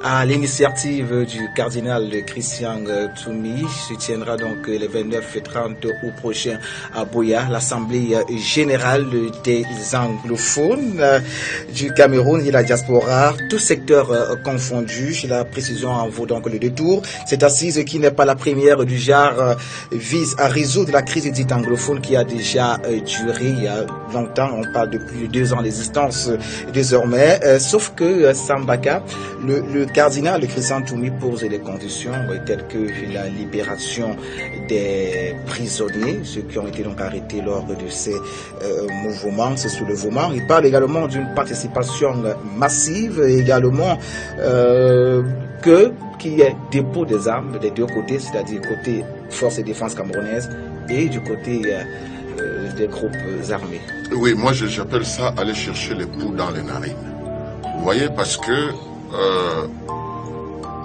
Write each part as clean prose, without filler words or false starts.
À l'initiative du cardinal Christian Toumi se tiendra donc les 29 et 30 août prochain à Buea, l'Assemblée générale des anglophones du Cameroun et de la diaspora, tous secteurs confondus. La précision en vaut donc le détour. Cette assise, qui n'est pas la première du genre, vise à résoudre la crise dite anglophone qui a déjà duré il y a longtemps. On parle de plus de 2 ans d'existence désormais. Sauf que Sambaka, le cardinal Christian Toumi pose les conditions telles que la libération des prisonniers, ceux qui ont été donc arrêtés lors de ces mouvements, ce soulèvement. Il parle également d'une participation massive, également qu'il y ait dépôt des armes des deux côtés, c'est-à-dire côté force et défense camerounaise et du côté des groupes armés. Oui, moi j'appelle ça aller chercher les poux dans les narines. Vous voyez, parce que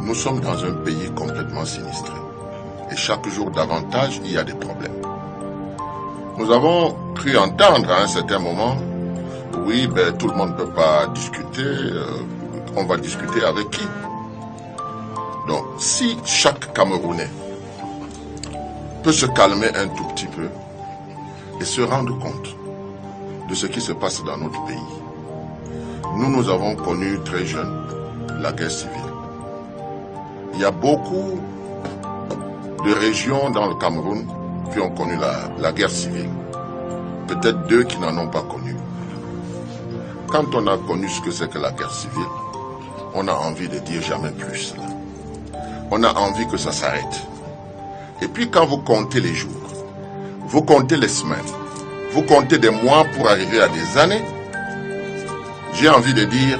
nous sommes dans un pays complètement sinistré. Et chaque jour davantage, il y a des problèmes. Nous avons cru entendre à un certain moment, oui, tout le monde ne peut pas discuter, on va discuter avec qui? Donc, si chaque Camerounais peut se calmer un tout petit peu et se rendre compte de ce qui se passe dans notre pays. Nous avons connu très jeunes la guerre civile. Il y a beaucoup de régions dans le Cameroun qui ont connu la guerre civile. Peut-être 2 qui n'en ont pas connu. Quand on a connu ce que c'est que la guerre civile, on a envie de dire jamais plus. On a envie que ça s'arrête. Et puis quand vous comptez les jours, vous comptez les semaines, vous comptez des mois pour arriver à des années, j'ai envie de dire,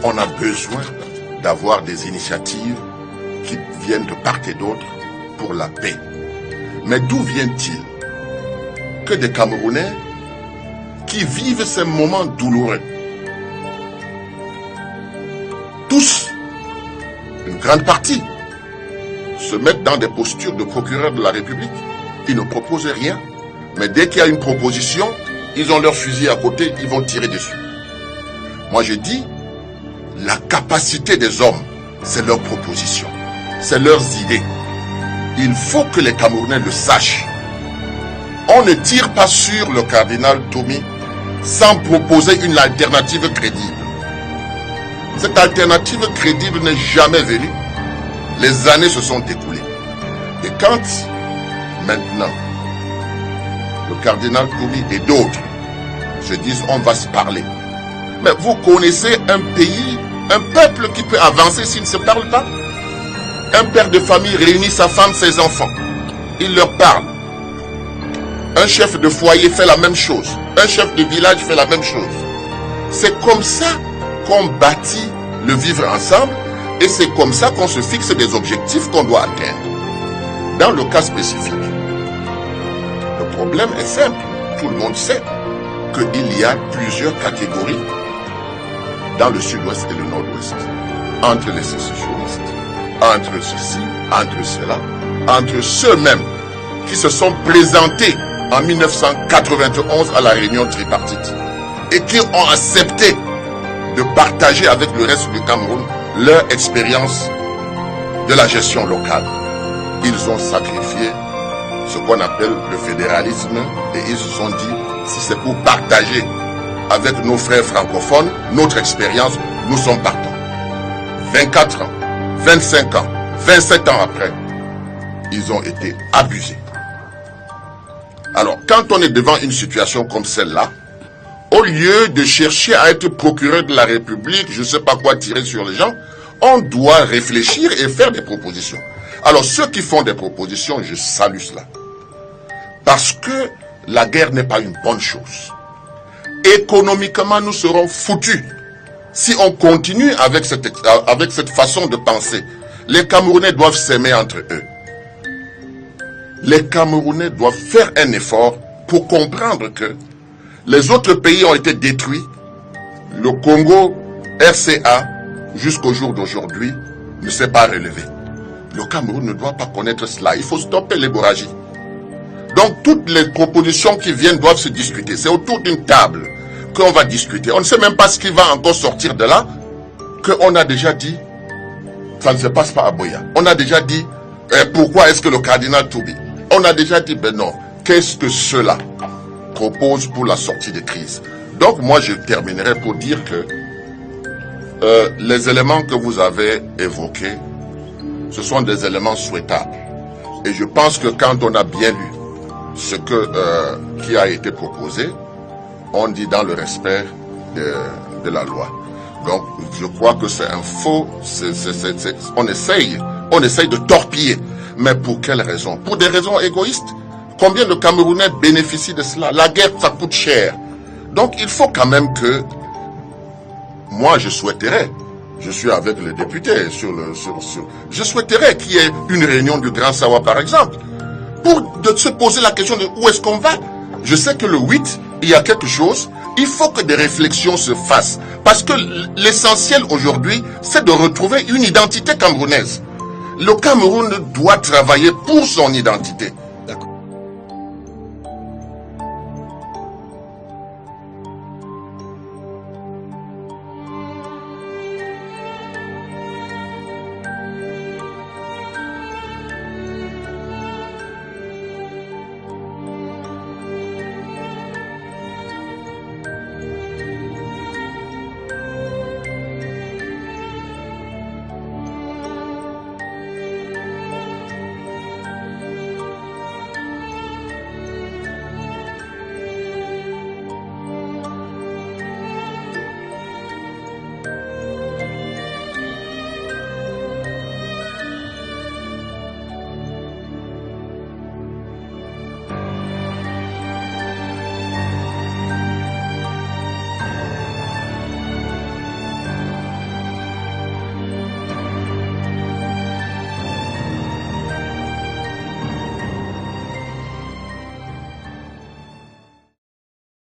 on a besoin d'avoir des initiatives qui viennent de part et d'autre pour la paix. Mais d'où vient-il que des Camerounais qui vivent ces moments douloureux, tous, une grande partie, se mettent dans des postures de procureur de la République? Ils ne proposent rien. Mais dès qu'il y a une proposition, ils ont leur fusil à côté, ils vont tirer dessus. Moi je dis, la capacité des hommes, c'est leurs propositions, c'est leurs idées. Il faut que les Camerounais le sachent. On ne tire pas sur le cardinal Toumi sans proposer une alternative crédible. Cette alternative crédible n'est jamais venue. Les années se sont écoulées. Et quand, maintenant, le cardinal Toumi et d'autres se disent on va se parler. Mais vous connaissez un pays, un peuple qui peut avancer s'il ne se parle pas? Un père de famille réunit sa femme, ses enfants. Il leur parle. Un chef de foyer fait la même chose. Un chef de village fait la même chose. C'est comme ça qu'on bâtit le vivre ensemble et c'est comme ça qu'on se fixe des objectifs qu'on doit atteindre. Dans le cas spécifique, le problème est simple. Tout le monde sait qu'il y a plusieurs catégories dans le sud-ouest et le nord-ouest. Entre les sécessionnistes, entre ceci, entre cela, entre ceux-mêmes qui se sont présentés en 1991 à la réunion tripartite et qui ont accepté de partager avec le reste du Cameroun leur expérience de la gestion locale. Ils ont sacrifié ce qu'on appelle le fédéralisme et ils se sont dit, si c'est pour partager avec nos frères francophones notre expérience, nous sommes partants. 24 ans, 25 ans, 27 ans après, ils ont été abusés. Alors, quand on est devant une situation comme celle-là, au lieu de chercher à être procureur de la République, je ne sais pas quoi tirer sur les gens, on doit réfléchir et faire des propositions. Alors, ceux qui font des propositions, je salue cela. Parce que la guerre n'est pas une bonne chose. Économiquement, nous serons foutus si on continue avec cette façon de penser. Les Camerounais doivent s'aimer entre eux. Les Camerounais doivent faire un effort pour comprendre que les autres pays ont été détruits. Le Congo, RCA, jusqu'au jour d'aujourd'hui, ne s'est pas relevé. Le Cameroun ne doit pas connaître cela. Il faut stopper l'hémorragie. Donc toutes les propositions qui viennent doivent se discuter. C'est autour d'une table qu'on va discuter. On ne sait même pas ce qui va encore sortir de là, qu'on a déjà dit ça ne se passe pas à Buea. On a déjà dit, pourquoi est-ce que le cardinal Toubi? On a déjà dit, ben non, qu'est-ce que cela propose pour la sortie de crise? Donc moi je terminerai pour dire que les éléments que vous avez évoqués, ce sont des éléments souhaitables. Et je pense que quand on a bien lu ce qui a été proposé, on dit dans le respect de la loi. Donc je crois que c'est un faux, on essaye de torpiller. Mais pour quelles raisons? Pour des raisons égoïstes. Combien de Camerounais bénéficient de cela? La guerre, ça coûte cher. Donc il faut quand même que, moi je souhaiterais, je suis avec les députés je souhaiterais qu'il y ait une réunion du Grand Sawa par exemple, pour se poser la question de où est-ce qu'on va. Je sais que le 8, il y a quelque chose, il faut que des réflexions se fassent. Parce que l'essentiel aujourd'hui, c'est de retrouver une identité camerounaise. Le Cameroun doit travailler pour son identité.